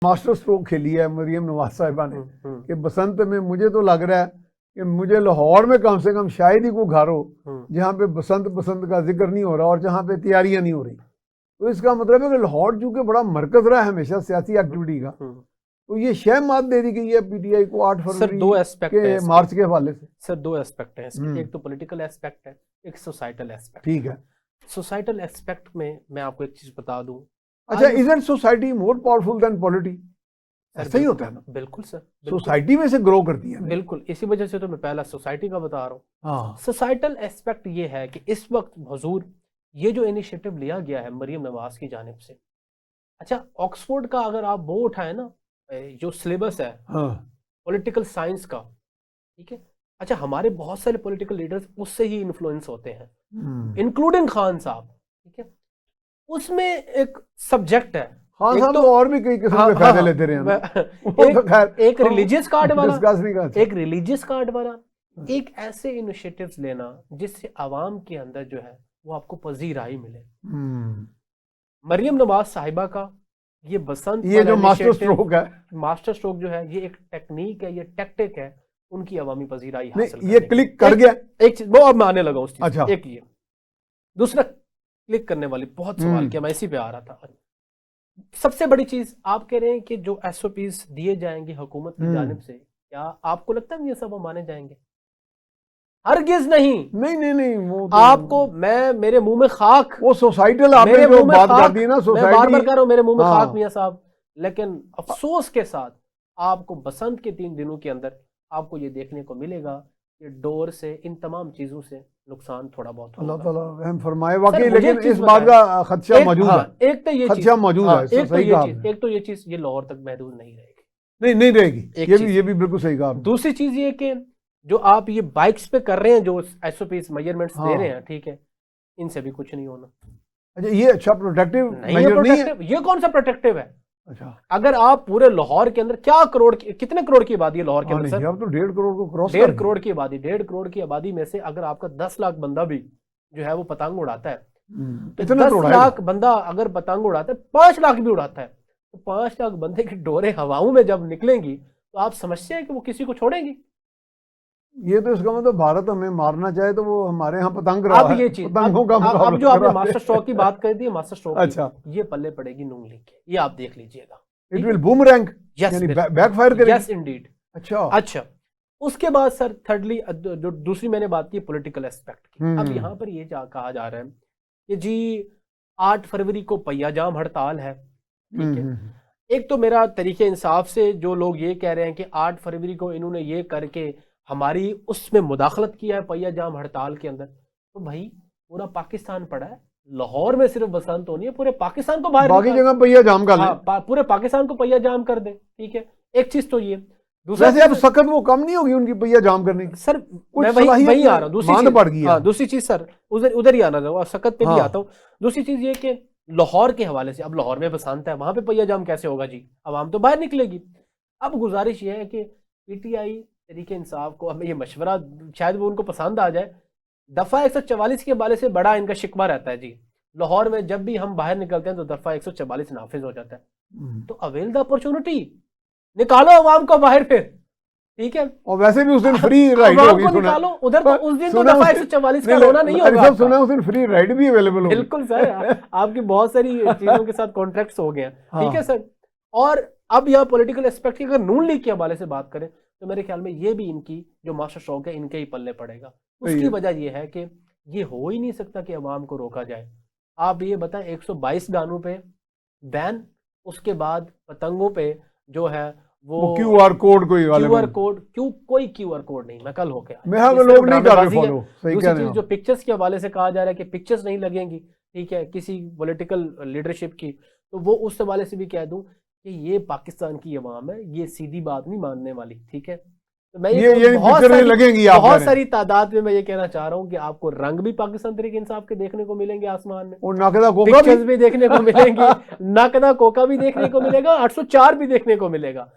Master stroke खेली है मरियम नवाज साहिबा ने कि बसंत में मुझे तो लग रहा है कि मुझे लाहौर में कम से कम शायद ही कोई घर हो जहाँ पे बसंत बसंत का जिक्र नहीं हो रहा और जहाँ पे तैयारियां नहीं हो रही। तो इसका मतलब है कि लाहौर चूंकि बड़ा मरकज रहा है हमेशा सियासी एक्टिविटी का, तो ये शह मात दे दी गई है पीटीआई को 8 फरवरी दो एस्पेक्ट के मार्च के हवाले से। सर दो एस्पेक्ट है इसके, एक तो पॉलिटिकल एस्पेक्ट है, एक सोसाइटल एस्पेक्ट। ठीक है, सोसाइटल एस्पेक्ट में मैं आपको एक चीज बता दूं। अच्छा, isn't society more powerful than polity? ऐसा ही होता है ना? बिल्कुल सर, सोसाइटी में से ग्रो करती है। बिल्कुल, इसी वजह से तो मैं पहला सोसाइटी का बता रहा हूँ। हाँ, सोसाइटल एस्पेक्ट ये है कि इस वक्त हुजूर ये जो इनिशिएटिव लिया गया है मरियम नवाज की जानिब से, अच्छा ऑक्सफोर्ड का अगर आप वो उठाए ना जो सिलेबस है पॉलिटिकल साइंस का, ठीक है, अच्छा हमारे बहुत सारे पॉलिटिकल लीडर्स उससे ही इन्फ्लुएंस होते हैं, इंक्लूडिंग खान साहब, ठीक है। उसमें एक सब्जेक्ट है, खान साहब तो और भी कई किस्म के फायदे लेते रहे हैं। एक रिलीजियस कार्ड वाला, एक रिलीजियस कार्ड वाला, एक ऐसे इनिशिएटिव्स लेना जिससे आवाम के अंदर जो है वो आपको पजीराई मिले। मरियम नवाज साहिबा का ये बसंत, ये जो मास्टर स्ट्रोक है, मास्टर स्ट्रोक जो है, ये एक टेक्निक है, ये टैक्टिक है उनकी अवामी पजीराई हासिल ये क्लिक कर गया। एक चीज वो अब मैं आने लगा उस चीज। अच्छा, एक ये दूसरा क्लिक करने वाली बहुत सवाल किया, मैं इसी पे आ रहा था। सबसे बड़ी चीज आप कह रहे हैं कि जो एसओपीज दिए जाएंगे हुकूमत की जानिब से, क्या आपको लगता है ये सब हम माने जाएंगे? हरगिज नहीं, नहीं वो तो आपको मैं मेरे मुंह में खाक, वो सोसाइटल आपने जो बात कर दी ना, सोसाइटी मैं बार-बार कह रहा हूं मेरे मुंह में खाक मियां साहब, लेकिन अफसोस के साथ आपको बसंत के 3 दिनों के अंदर आपको ये देखने को मिलेगा कि डोर से इन तमाम चीजों से नुकसान थोड़ा बहुत होगा। अल्लाह ताला रहम फरमाए वाकई, लेकिन इस बात का खदशा मौजूद है। एक तो ये खदशा मौजूद है, एक तो ये चीज ये लाहौर तक महदूद नहीं रहेगी, नहीं रहेगी, ये भी बिल्कुल सही कहा। दूसरी चीज ये कि जो आप ये बाइक्स पे कर रहे हैं, जो एसओपीज मेजरमेंट्स दे रहे हैं, ठीक है, इनसे भी कुछ नहीं होना। अच्छा, ये अच्छा प्रोटेक्टिव मेजर नहीं है? ये कौन सा प्रोटेक्टिव है? अच्छा, अगर आप पूरे लाहौर के अंदर कितने करोड़ की आबादी है लाहौर के अंदर सर? अब तो 1.5 करोड़ को क्रॉस, 1.5 करोड़ की आबादी, 1.5 करोड़ की आबादी में से अगर आपका 10 लाख बंदा भी जो है वो पतंग उड़ाता है, तो 10 लाख बंदा अगर पतंग उड़ाता है, 5 लाख भी उड़ाता है, तो 5 लाख बंदे की डोरे हवाओं में जब निकलेंगी तो आप समझते हैं कि वो किसी को छोड़ेंगी? ये तो इसका मतलब भारत हमें मारना चाहे तो वो हमारे यहाँ पतंग रहा है। ये चीज पतंगों का अब जो आपने मास्टर स्ट्रोक की बात कर दी, मास्टर स्ट्रोक अच्छा, ये पल्ले पड़ेगी नून लीग के, ये आप देख लीजिएगा, इट विल बूमरैंग, यानी बैकफायर करेगी। Yes Indeed. अच्छा उसके बाद सर थर्डली जो दूसरी मैंने बात की पॉलिटिकल एस्पेक्ट की, अब यहाँ पर ये कहा जा रहा है कि जी 8 फरवरी को पहियाजाम हड़ताल है, ठीक है। एक तो मेरा तरीके इंसाफ से जो लोग ये कह रहे हैं कि 8 फरवरी को इन्होंने ये करके हमारी उसमें मुदाखलत किया है पहियाजाम हड़ताल के अंदर, तो भाई पूरा पाकिस्तान पड़ा है, लाहौर में सिर्फ बसंत होनी है, पूरे पाकिस्तान को बाहर, बाकी जगह पहियाजाम कर दे, पूरे पाकिस्तान को पहियाजाम कर दे, ठीक है। एक चीज तो ये, दूसरा अब सख्त वो कम नहीं होगी उनकी पहियाजाम करने की? सर मैं वही आ रहा हूँ, दूसरी चीज सर उधर ही आना रहा, सख्त पे भी आता हूँ। दूसरी चीज ये कि लाहौर के हवाले से, अब लाहौर में बसंत है, वहां पे पहियाजाम कैसे होगा जी? अवाम तो बाहर निकलेगी। अब गुजारिश ये है कि पीटीआई तरीके इंसाफ को, हमें ये मशवरा शायद वो उनको पसंद आ जाए, दफा 144 के हवाले से बड़ा इनका शिकवा रहता है जी, लाहौर में जब भी हम बाहर निकलते हैं तो दफा 144 नाफिज हो जाता है, तो अवेल द अपॉर्चुनिटी, निकालो अवाम को बाहर फिर, ठीक है। और वैसे भी उस दिन फ्री राइड होगी, निकालो उधर, तो उस दिन तो दफा 144 का होना नहीं होगा, सुना उस दिन फ्री राइड भी अवेलेबल होगी। बिल्कुल सर, आपकी बहुत सारी चीजों के साथ कॉन्ट्रैक्ट्स हो गए हैं, ठीक है सर। और अब यहाँ पॉलिटिकल एस्पेक्ट की अगर नून लीग के हवाले से बात करें तो मेरे ख्याल में ये भी इनकी जो मास्टर स्ट्रोक है इनके ही पल्ले पड़ेगा। उसकी वजह ये है कि ये हो ही नहीं सकता कि अवाम को रोका जाए। आप ये बताएं 122 गानों पे बैन, उसके बाद पतंगों पे जो है वो क्यूआर कोड, कोई कोई क्यूआर कोड नहीं, मैं कल होके लोग नहीं कर रहे फॉलो। दूसरी चीज जो पिक्चर्स के हवाले से कहा जा रहा है कि पिक्चर्स नहीं लगेंगी, ठीक है, किसी पॉलिटिकल लीडरशिप की, तो वो उस हवाले से भी कह दूं कि ये पाकिस्तान की अवाम है, ये सीधी बात नहीं मानने वाली, ठीक है। तो मैं ये बहुत सारी तादाद में मैं ये कहना चाह रहा हूँ कि आपको रंग भी पाकिस्तान तरीके इंसाफ के देखने को मिलेंगे आसमान में, और नाकदा कोका भी देखने को मिलेंगे, नाकदा कोका भी देखने को मिलेगा, 804 भी देखने को मिलेगा।